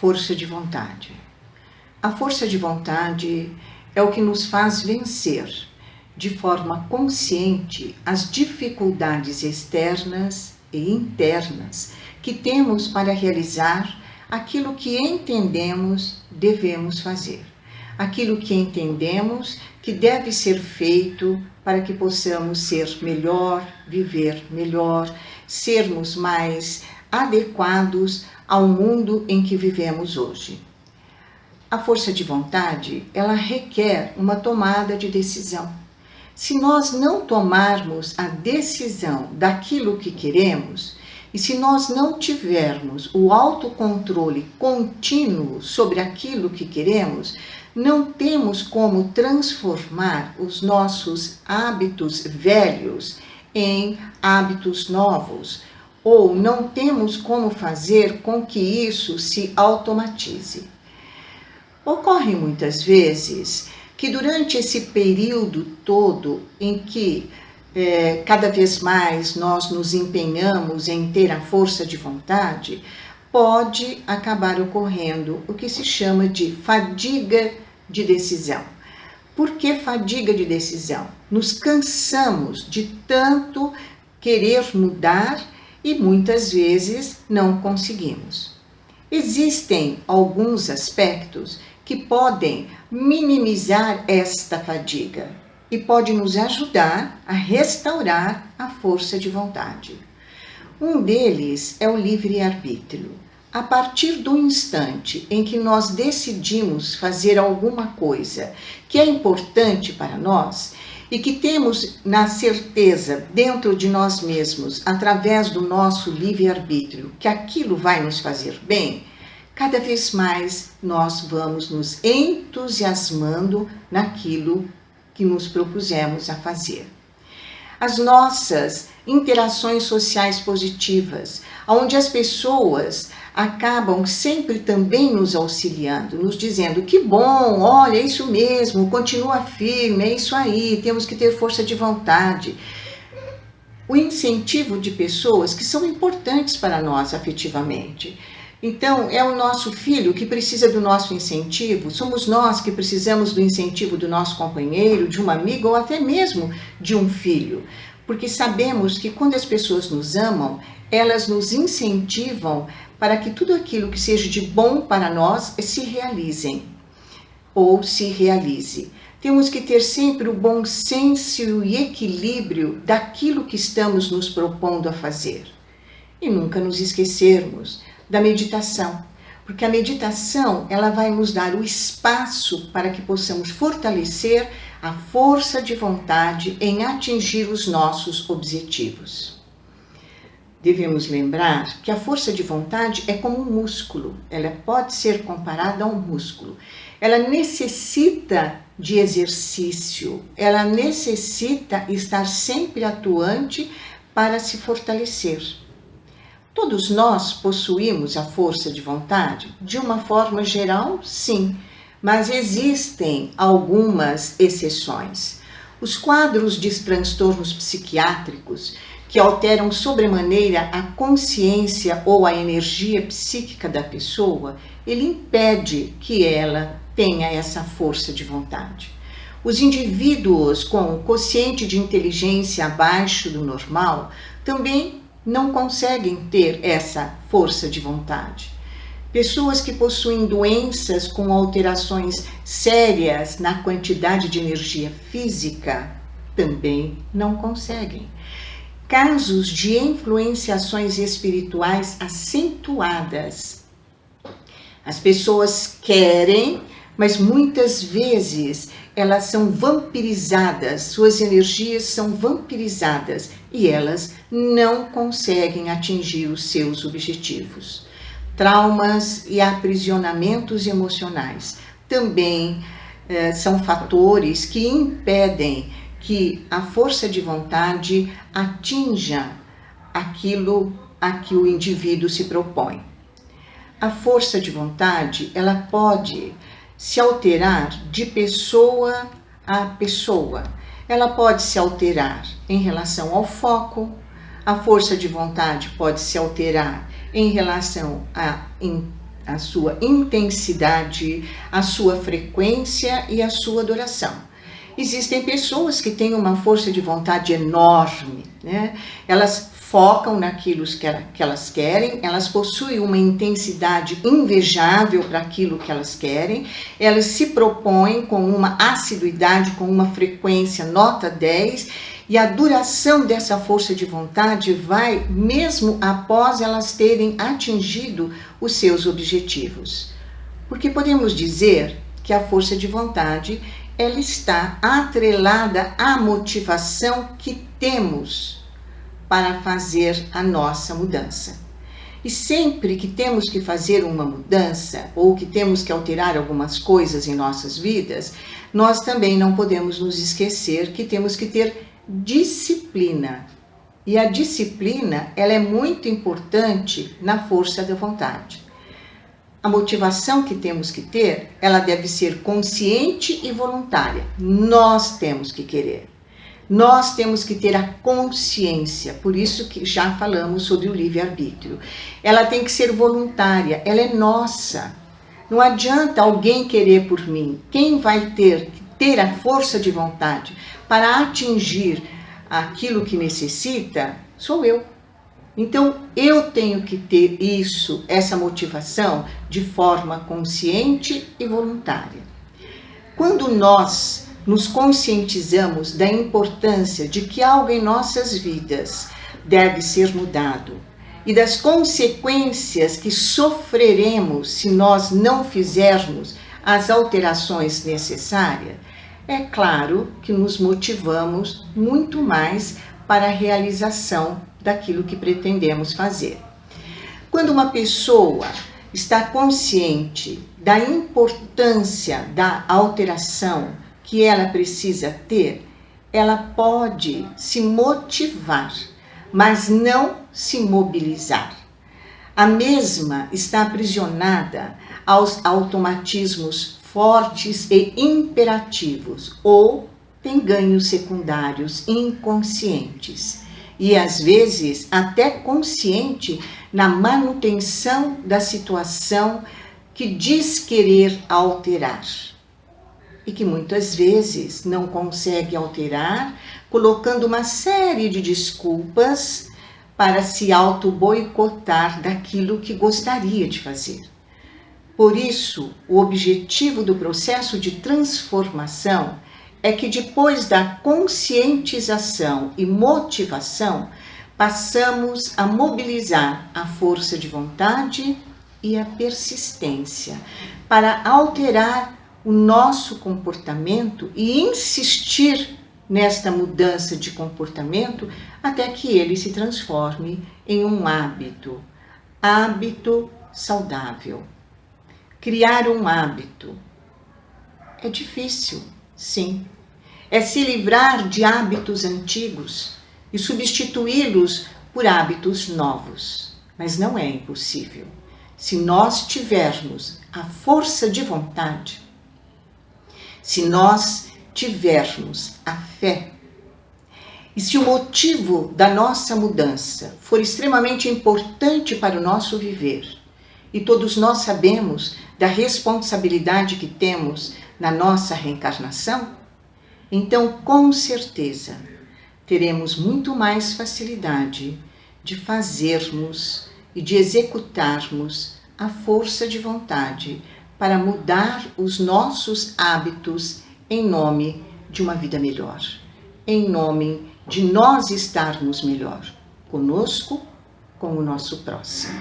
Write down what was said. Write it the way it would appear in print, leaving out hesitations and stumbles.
força de vontade. A força de vontade é o que nos faz vencer, de forma consciente, as dificuldades externas e internas que temos para realizar aquilo que entendemos devemos fazer, aquilo que entendemos que deve ser feito para que possamos ser melhor, viver melhor, sermos mais adequados ao mundo em que vivemos hoje. A força de vontade, ela requer uma tomada de decisão. Se nós não tomarmos a decisão daquilo que queremos, e se nós não tivermos o autocontrole contínuo sobre aquilo que queremos, não temos como transformar os nossos hábitos velhos em hábitos novos, ou não temos como fazer com que isso se automatize. Ocorre muitas vezes que durante esse período todo em que cada vez mais nós nos empenhamos em ter a força de vontade, pode acabar ocorrendo o que se chama de fadiga de decisão. Por que fadiga de decisão? Nos cansamos de tanto querer mudar e muitas vezes não conseguimos. Existem alguns aspectos que podem minimizar esta fadiga e pode nos ajudar a restaurar a força de vontade. Um deles é o livre-arbítrio. A partir do instante em que nós decidimos fazer alguma coisa que é importante para nós e que temos na certeza dentro de nós mesmos, através do nosso livre-arbítrio, que aquilo vai nos fazer bem, cada vez mais nós vamos nos entusiasmando naquilo que nos propusemos a fazer. As nossas interações sociais positivas, onde as pessoas acabam sempre também nos auxiliando, nos dizendo que bom, olha, é isso mesmo, continua firme, é isso aí, temos que ter força de vontade. O incentivo de pessoas que são importantes para nós afetivamente. Então, é o nosso filho que precisa do nosso incentivo, somos nós que precisamos do incentivo do nosso companheiro, de uma amiga ou até mesmo de um filho. Porque sabemos que quando as pessoas nos amam, elas nos incentivam para que tudo aquilo que seja de bom para nós se realizem ou se realize. Temos que ter sempre o bom senso e equilíbrio daquilo que estamos nos propondo a fazer. E nunca nos esquecermos da meditação, porque a meditação ela vai nos dar o espaço para que possamos fortalecer a força de vontade em atingir os nossos objetivos. Devemos lembrar que a força de vontade é como um músculo, ela pode ser comparada a um músculo. Ela necessita de exercício, ela necessita estar sempre atuante para se fortalecer. Todos nós possuímos a força de vontade? De uma forma geral, sim, mas existem algumas exceções. Os quadros de transtornos psiquiátricos que alteram sobremaneira a consciência ou a energia psíquica da pessoa, ele impede que ela tenha essa força de vontade. Os indivíduos com quociente de inteligência abaixo do normal também não conseguem ter essa força de vontade. Pessoas que possuem doenças com alterações sérias na quantidade de energia física também não conseguem. Casos de influenciações espirituais acentuadas. As pessoas querem, mas muitas vezes elas são vampirizadas, suas energias são vampirizadas e elas não conseguem atingir os seus objetivos. Traumas e aprisionamentos emocionais também são fatores que impedem que a força de vontade atinja aquilo a que o indivíduo se propõe. A força de vontade, ela pode se alterar de pessoa a pessoa. Ela pode se alterar em relação ao foco, a força de vontade pode se alterar em relação à a sua intensidade, a sua frequência e a sua duração. Existem pessoas que têm uma força de vontade enorme, né? Elas focam naquilo que elas querem, elas possuem uma intensidade invejável para aquilo que elas querem, elas se propõem com uma assiduidade, com uma frequência nota 10, e a duração dessa força de vontade vai mesmo após elas terem atingido os seus objetivos. Porque podemos dizer que a força de vontade ela está atrelada à motivação que temos para fazer a nossa mudança. E sempre que temos que fazer uma mudança ou que temos que alterar algumas coisas em nossas vidas, nós também não podemos nos esquecer que temos que ter disciplina. E a disciplina, ela é muito importante na força da vontade. A motivação que temos que ter, ela deve ser consciente e voluntária. Nós temos que querer. Nós temos que ter a consciência, por isso que já falamos sobre o livre-arbítrio. Ela tem que ser voluntária, ela é nossa. Não adianta alguém querer por mim. Quem vai ter a força de vontade para atingir aquilo que necessita, sou eu. Então, eu tenho que ter essa motivação de forma consciente e voluntária. Quando nós nos conscientizamos da importância de que algo em nossas vidas deve ser mudado e das consequências que sofreremos se nós não fizermos as alterações necessárias, é claro que nos motivamos muito mais para a realização daquilo que pretendemos fazer. Quando uma pessoa está consciente da importância da alteração que ela precisa ter, ela pode se motivar, mas não se mobilizar. A mesma está aprisionada aos automatismos fortes e imperativos, ou tem ganhos secundários inconscientes, e às vezes até consciente na manutenção da situação que diz querer alterar. E que muitas vezes não consegue alterar, colocando uma série de desculpas para se auto-boicotar daquilo que gostaria de fazer. Por isso, o objetivo do processo de transformação é que depois da conscientização e motivação, passamos a mobilizar a força de vontade e a persistência para alterar o nosso comportamento e insistir nesta mudança de comportamento até que ele se transforme em um hábito saudável. Criar um hábito é difícil, sim. É se livrar de hábitos antigos e substituí-los por hábitos novos. Mas não é impossível. Se nós tivermos a força de vontade, se nós tivermos a fé, e se o motivo da nossa mudança for extremamente importante para o nosso viver, e todos nós sabemos da responsabilidade que temos na nossa reencarnação, então com certeza teremos muito mais facilidade de fazermos e de executarmos a força de vontade para mudar os nossos hábitos em nome de uma vida melhor, em nome de nós estarmos melhor conosco, com o nosso próximo.